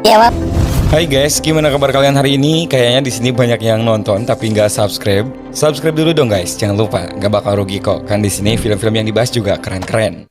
Jawab. Hai guys, gimana kabar kalian hari ini? Kayaknya di sini banyak yang nonton tapi nggak subscribe. Subscribe dulu dong guys, jangan lupa, nggak bakal rugi kok. Kan di sini film-film yang dibahas juga keren-keren.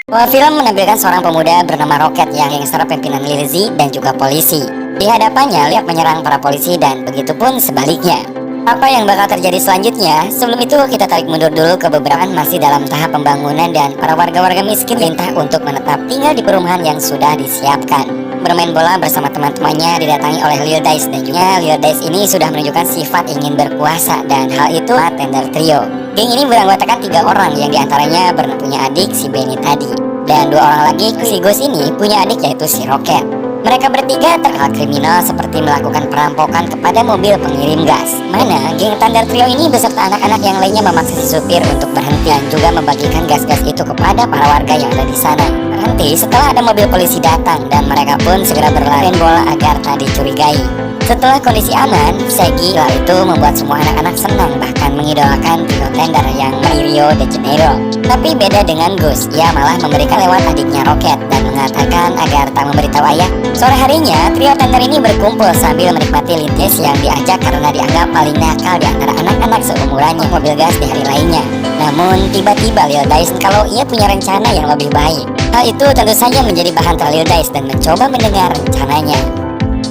Film menampilkan seorang pemuda bernama Rocket yang gangster pimpinan Lizzie dan juga polisi. Di hadapannya, Liam menyerang para polisi dan begitupun sebaliknya. Apa yang bakal terjadi selanjutnya? Sebelum itu kita tarik mundur dulu ke beberapa masih dalam tahap pembangunan dan para warga-warga miskin minta untuk menetap tinggal di perumahan yang sudah disiapkan. Bermain bola bersama teman-temannya didatangi oleh Lil Dice dan juga Lil Dice ini sudah menunjukkan sifat ingin berkuasa dan hal itu Tender Trio. Geng ini beranggotakan 3 orang yang diantaranya punya adik si Benny tadi dan 2 orang lagi si Gus ini punya adik yaitu si Rocket. Mereka bertiga terkenal kriminal seperti melakukan perampokan kepada mobil pengirim gas. Mana geng Tender Trio ini beserta anak-anak yang lainnya memaksa si supir untuk berhenti dan juga membagikan gas-gas itu kepada para warga yang ada di sana. Berhenti setelah ada mobil polisi datang dan mereka pun segera berlari bola agar tak dicurigai. Setelah kondisi aman, Shaggy itu membuat semua anak-anak senang bahkan mengidolakan trio Tender yang Rio de Janeiro. Tapi beda dengan Gus, ia malah memberikan lewat adiknya Rocket dan mengatakan agar tak memberitahu ayah. Sore harinya, trio Tender ini berkumpul sambil menikmati lintis yang diajak karena dianggap paling nakal di antara anak-anak seumurannya mobil gas di hari lainnya. Namun tiba-tiba Lil Dice kalau ia punya rencana yang lebih baik. Hal itu tentu saja menjadi bahan Lil Dice dan mencoba mendengar rencananya.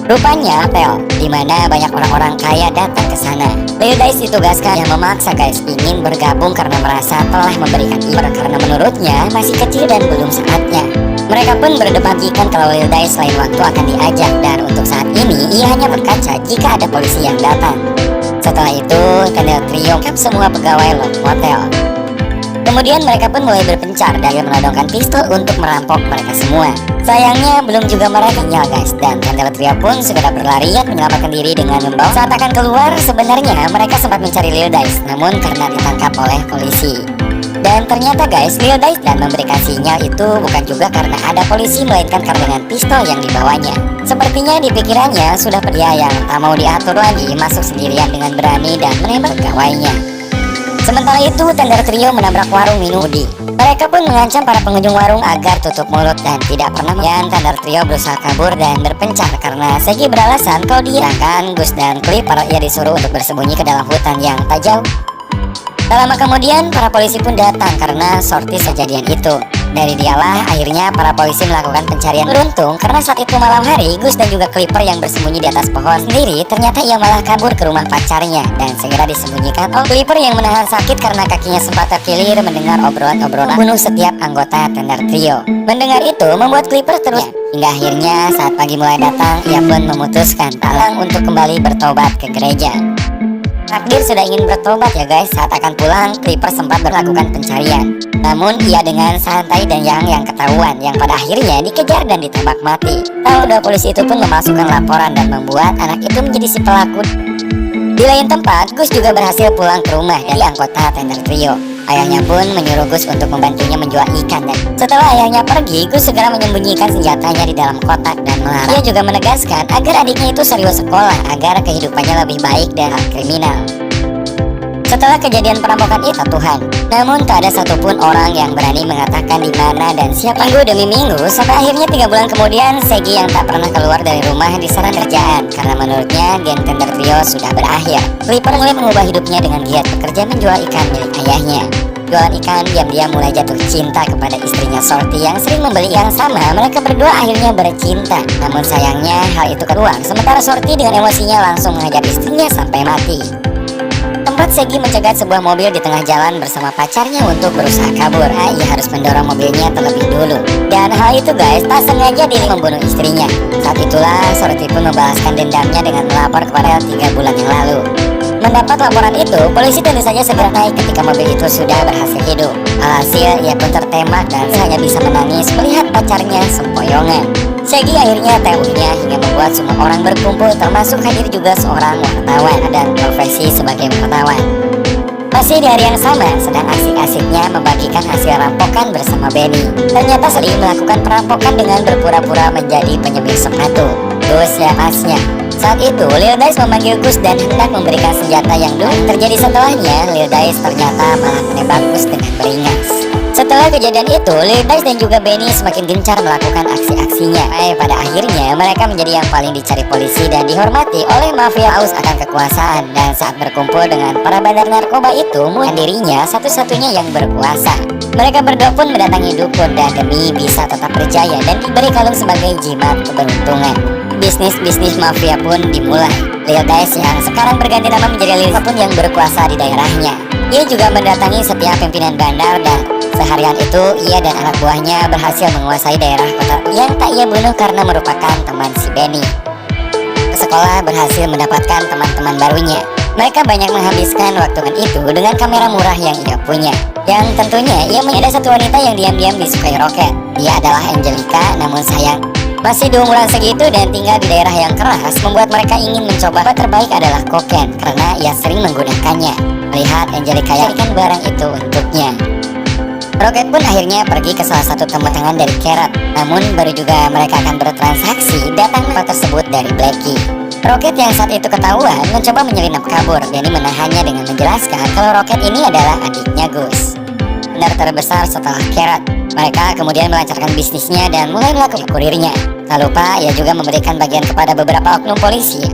Rupanya apel, di mana banyak orang-orang kaya datang ke sana. Lil Dice ditugaskan yang memaksa guys ingin bergabung karena merasa telah memberikan ibarat karena menurutnya masih kecil dan belum saatnya. Mereka pun berdebat jika kalau Lil Dice lain waktu akan diajak dan untuk saat ini ia hanya berkaca jika ada polisi yang datang. Setelah itu, Tender Trio mengungkap semua pegawai Love Hotel. Kemudian mereka pun mulai berpencar dan menodongkan pistol untuk merampok mereka semua. Sayangnya belum juga mereka nyala guys dan Tender Trio pun segera berlarian menyelamatkan diri dengan membawa. Saat akan keluar sebenarnya mereka sempat mencari Lil Dice namun karena ditangkap oleh polisi. Dan ternyata guys Lil Dice dan memberikan sinyal itu bukan juga karena ada polisi melainkan karena dengan pistol yang dibawanya. Sepertinya di pikirannya sudah pria yang tak mau diatur lagi masuk sendirian dengan berani dan menembak pegawainya. Sementara itu Tender Trio menabrak warung Minudi. Mereka pun mengancam para pengunjung warung agar tutup mulut dan tidak pernah mengenai. Tender Trio berusaha kabur dan berpencar karena Shaggy beralasan kalau dia akan Gus dan Clipper ia disuruh untuk bersembunyi ke dalam hutan yang tak jauh. Tak lama kemudian para polisi pun datang karena sorti kejadian itu. Dari dialah akhirnya para polisi melakukan pencarian. Beruntung karena saat itu malam hari Gus dan juga Clipper yang bersembunyi di atas pohon sendiri ternyata ia malah kabur ke rumah pacarnya dan segera disembunyikan. Clipper yang menahan sakit karena kakinya sempat terkilir mendengar obrolan bunuh setiap anggota Tender Trio. Mendengar itu membuat Clipper terus hingga akhirnya saat pagi mulai datang ia pun memutuskan talang untuk kembali bertobat ke gereja. Takdir sudah ingin bertobat ya guys. Saat akan pulang, Clipper sempat melakukan pencarian. Namun ia dengan santai dan yang ketahuan yang pada akhirnya dikejar dan ditembak mati. Lalu 2 polisi itu pun memasukkan laporan dan membuat anak itu menjadi si pelaku. Di lain tempat, Gus juga berhasil pulang ke rumah dari anggota Tender Trio. Ayahnya pun menyuruh Gus untuk membantunya menjual ikan dan setelah ayahnya pergi, Gus segera menyembunyikan senjatanya di dalam kotak dan melarang. Ia juga menegaskan agar adiknya itu serius sekolah agar kehidupannya lebih baik dan kriminal. Setelah kejadian perampokan itu Tuhan, namun tak ada satupun orang yang berani mengatakan di mana dan siapa. Minggu demi minggu sampai akhirnya 3 bulan kemudian Shaggy yang tak pernah keluar dari rumah diserang kerjaan karena menurutnya geng Tender Trio sudah berakhir. Clipper mulai mengubah hidupnya dengan giat bekerja menjual ikan milik ayahnya. Jualan ikan diam-diam mulai jatuh cinta kepada istrinya Shorty yang sering membeli yang sama. Mereka berdua akhirnya bercinta. Namun sayangnya hal itu keruang sementara Shorty dengan emosinya langsung menghajar istrinya sampai mati. Tempat Shaggy mencegat sebuah mobil di tengah jalan bersama pacarnya untuk berusaha kabur. Ia harus mendorong mobilnya terlebih dulu. Dan hal itu guys tak sengaja dia membunuh istrinya. Saat itulah Shorty pun membalaskan dendamnya dengan melapor kepada 3 bulan yang lalu. Mendapat laporan itu, polisi tentu saja segera naik ketika mobil itu sudah berhasil hidup. Alhasil ia pun tertembak dan hanya bisa menangis melihat pacarnya sempoyongan. Shaggy akhirnya teorinya hingga membuat semua orang berkumpul termasuk hadir juga seorang wartawan dan profesi sebagai wartawan. Masih di hari yang sama sedang asik-asiknya membagikan hasil rampokan bersama Benny. Ternyata sering melakukan perampokan dengan berpura-pura menjadi penyemir sepatu. Gus ya pasnya. Saat itu Lil Dice memanggil Gus dan hendak memberikan senjata yang dulu terjadi setelahnya. Lil Dice ternyata malah menembak Gus dengan beringas. Setelah Setelah kejadian itu, Lil Dice dan juga Benny semakin gencar melakukan aksi-aksinya. Pada akhirnya mereka menjadi yang paling dicari polisi dan dihormati oleh mafia aus akan kekuasaan. Dan saat berkumpul dengan para bandar narkoba itu, dirinya satu-satunya yang berkuasa. Mereka berdua pun mendatangi dukun dan demi bisa tetap berjaya dan diberi kalung sebagai jimat keberuntungan. Bisnis mafia pun dimulai. Lil Dice yang sekarang berganti nama menjadi Lil pun yang berkuasa di daerahnya. Ia juga mendatangi setiap pimpinan bandar dan seharian itu ia dan anak buahnya berhasil menguasai daerah kota yang tak ia bunuh karena merupakan teman si Benny. Ke sekolah berhasil mendapatkan teman-teman barunya. Mereka banyak menghabiskan waktu itu dengan kamera murah yang ia punya. Yang tentunya ia ada satu wanita yang diam-diam disukai Rocket. Dia adalah Angelica, namun sayang masih di umuran segitu dan tinggal di daerah yang keras membuat mereka ingin mencoba. Apa terbaik adalah kokain karena ia sering menggunakannya. Melihat Angelica yang ikan barang itu untuknya, Rocket pun akhirnya pergi ke salah satu temu tangan dari Carrot. Namun baru juga mereka akan bertransaksi, datang foto tersebut dari Blackie. Rocket yang saat itu ketahuan mencoba menyelinap kabur. Benny menahannya dengan menjelaskan kalau Rocket ini adalah adiknya Gus, benar terbesar setelah Carrot. Mereka kemudian melancarkan bisnisnya dan mulai melakukan kurirnya. Tak lupa ia juga memberikan bagian kepada beberapa oknum polisi.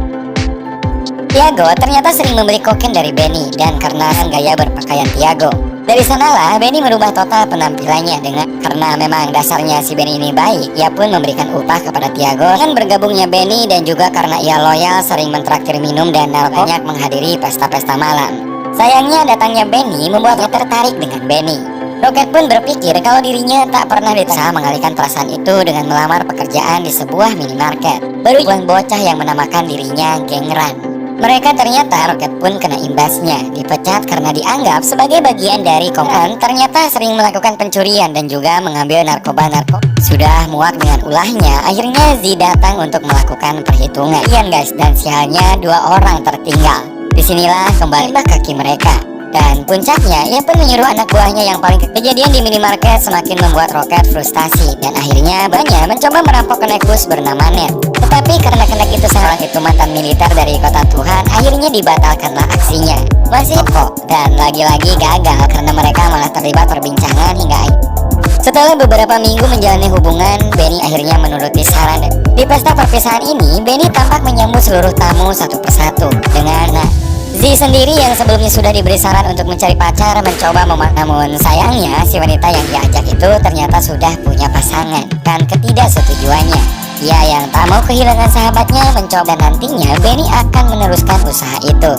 Tiago ternyata sering membeli kokain dari Benny dan karena gaya berpakaian Tiago, dari sanalah Benny merubah total penampilannya karena memang dasarnya si Benny ini baik. Ia pun memberikan upah kepada Tiago dengan bergabungnya Benny dan juga karena ia loyal sering mentraktir minum dan banyak menghadiri pesta-pesta malam. Sayangnya datangnya Benny membuatnya tertarik dengan Benny. Rocket pun berpikir kalau dirinya tak pernah bisa mengalihkan perasaan itu dengan melamar pekerjaan di sebuah minimarket. Baru bocah yang menamakan dirinya Geng Run. Mereka ternyata Rocket pun kena imbasnya, dipecat karena dianggap sebagai bagian dari komunitas. Ternyata sering melakukan pencurian dan juga mengambil narkoba. Sudah muak dengan ulahnya, akhirnya Z datang untuk melakukan perhitungan. Guys, dan sialnya 2 orang tertinggal. Disinilah kembali kaki mereka. Dan puncaknya, ia pun menyuruh anak buahnya yang paling kejadian di minimarket semakin membuat Rocket frustasi. Dan akhirnya banyak mencoba merampok kenek bus bernama Ned. Tetapi karena kenek itu itu mantan militer dari kota Tuhan, akhirnya dibatalkanlah aksinya. Masih kok, dan lagi-lagi gagal karena mereka malah terlibat perbincangan hingga setelah beberapa minggu menjalani hubungan, Benny akhirnya menuruti saran. Di pesta perpisahan ini, Benny tampak menyambut seluruh tamu satu persatu dengan Z sendiri yang sebelumnya sudah diberi saran untuk mencari pacar mencoba namun sayangnya si wanita yang diajak itu ternyata sudah punya pasangan. Dan ketidaksetujuannya, ia yang tak mau kehilangan sahabatnya mencoba nantinya Benny akan meneruskan usaha itu.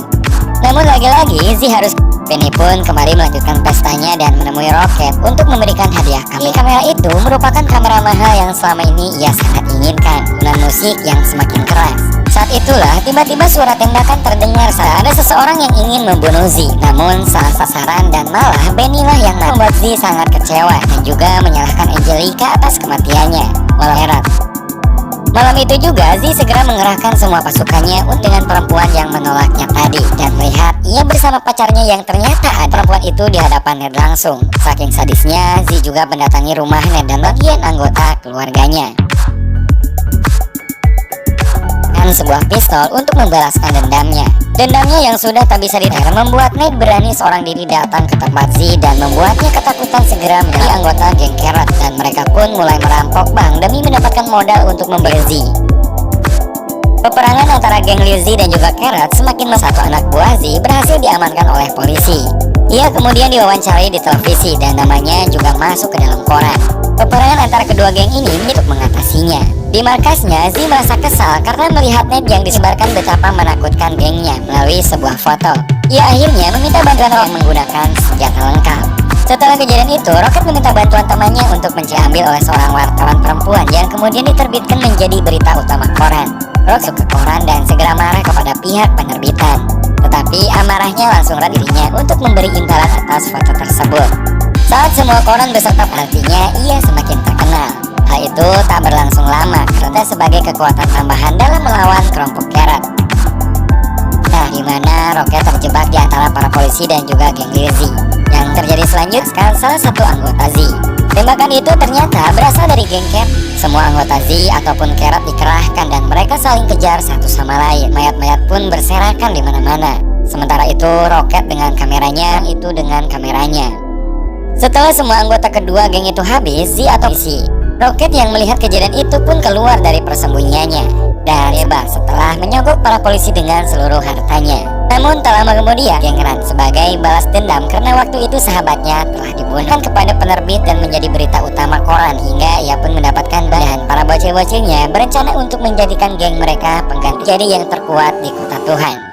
Namun lagi-lagi Z harus. Benny pun kembali melanjutkan pestanya dan menemui Rocket untuk memberikan hadiah kamera. Kamera itu merupakan kamera mahal yang selama ini ia sangat inginkan dengan musik yang semakin keras. Saat itulah tiba-tiba suara tembakan terdengar saat ada seseorang yang ingin membunuh Z. Namun salah sasaran dan malah Benny lah yang membuat Z sangat kecewa dan juga menyalahkan Angelica atas kematiannya. Malam itu juga Z segera mengerahkan semua pasukannya dengan perempuan yang menolaknya tadi. Dan melihat ia bersama pacarnya yang ternyata ada perempuan itu di hadapan Ned langsung. Saking sadisnya, Z juga mendatangi rumah Ned dan bagian anggota keluarganya dengan sebuah pistol untuk membalaskan dendamnya. Dendamnya yang sudah tak bisa ditahan membuat Ned berani seorang diri datang ke tempat Z dan membuatnya ketakutan segera menjadi anggota geng Carrot. Dan mereka pun mulai merampok bank demi mendapatkan modal untuk membeli Z. Peperangan antara geng Lil Z dan juga Carrot semakin satu anak buah Z berhasil diamankan oleh polisi. Ia kemudian diwawancarai di televisi dan namanya juga masuk ke dalam koran. Peperangan antara kedua geng ini untuk mengatasinya. Di markasnya, Z merasa kesal karena melihat Ned yang disebarkan betapa menakutkan gengnya melalui sebuah foto. Ia akhirnya meminta bantuan yang menggunakan senjata lengkap. Setelah kejadian itu, Rocket meminta bantuan temannya untuk diambil oleh seorang wartawan perempuan yang kemudian diterbitkan menjadi berita utama koran. Rocket masuk ke koran dan segera marah kepada pihak penerbitan. Tetapi amarahnya langsung dirinya untuk memberi imbalan atas foto tersebut. Saat semua koran beserta artinya, ia semakin terkenal. Hal itu tak berlangsung lama karena sebagai kekuatan tambahan dalam melawan kelompok Carrot. Nah, di mana Rocket terjebak di antara para polisi dan juga geng Lil Z. Yang terjadi selanjutnya salah satu anggota Z. Tembakan itu ternyata berasal dari geng Carrot. Semua anggota Z ataupun Carrot dikerahkan dan mereka saling kejar satu sama lain. Mayat-mayat pun berserakan di mana-mana. Sementara itu Rocket dengan kameranya, Setelah semua anggota kedua geng itu habis, Z atau si Rocket yang melihat kejadian itu pun keluar dari persembunyiannya dan bebas setelah menyogok para polisi dengan seluruh hartanya. Namun tak lama kemudian, geng Ran sebagai balas dendam karena waktu itu sahabatnya telah dibunuh kepada penerbit dan menjadi berita utama koran, hingga ia pun mendapatkan dan para bocil-bocilnya berencana untuk menjadikan geng mereka pengganti jadi yang terkuat di kota Tuhan.